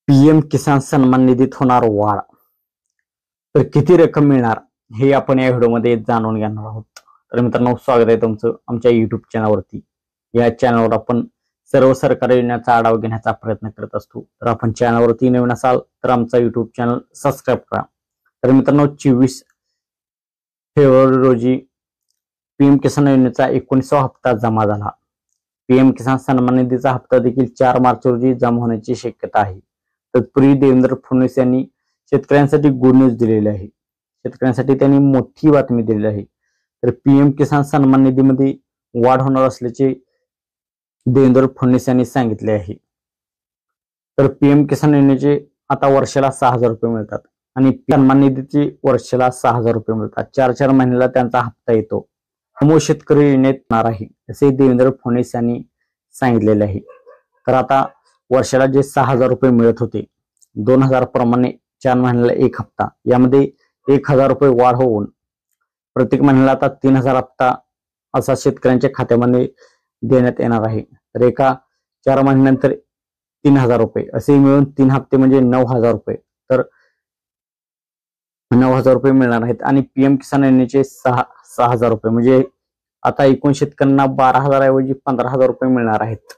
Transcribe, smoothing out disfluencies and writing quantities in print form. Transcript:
PM किसान सन्मान निधीत होणार वाढ, तर किती रक्कम मिळणार हे आपण या व्हिडिओमध्ये जाणून घेणार आहोत. तर मित्रांनो, स्वागत आहे तुमचं आमच्या युट्यूब चॅनलवरती. या चॅनलवर आपण सर्व सरकारी योजनांचा आढावा घेण्याचा प्रयत्न करत असतो. तर आपण चॅनलवरती नवीन असाल तर आमचा युट्यूब चॅनल सबस्क्राईब करा. तर मित्रांनो, 24 फेब्रुवारी रोजी पीएम किसान योजनेचा 19वा हप्ता जमा झाला. पीएम किसान सन्मान निधीचा हप्ता देखील 4 मार्च रोजी जमा होण्याची शक्यता आहे. तत्पूर्वी देवेंद्र फडणवीस यांनी शेतकऱ्यांसाठी गुड न्यूज दिलेली आहे. शेतकऱ्यांसाठी त्यांनी मोठी बातमी दिलेली आहे. तर पीएम किसान सन्मान निधीमध्ये वाढ होणार असल्याचे देवेंद्र फडणवीस यांनी सांगितले आहे. तर पीएम किसान योजनेचे आता वर्षाला 6,000 रुपये मिळतात आणि सन्मान निधीचे वर्षाला 6,000 रुपये मिळतात. 4 महिन्याला त्यांचा हप्ता येतो. त्यामुळे शेतकरी योजनेत येणार आहे असे देवेंद्र फडणवीस यांनी सांगितलेले आहे. तर आता वर्षाला जे 6,000 रुपये मिळत होते 2,000 प्रमाणे 4 महिन्याला एक हप्ता, यामध्ये 1,000 रुपये वाढ होऊन प्रत्येक महिन्याला आता 3,000 हप्ता असा शेतकऱ्यांच्या खात्यामध्ये देण्यात येणार आहे. तर एका 4 महिन्यानंतर 3,000 रुपये असे मिळून 3 हप्ते म्हणजे 9,000 रुपये. तर 9,000 रुपये मिळणार आहेत आणि पीएम किसान योजनेचे 6,000 रुपये म्हणजे आता एकूण शेतकऱ्यांना 12,000 ऐवजी 15,000 रुपये मिळणार आहेत.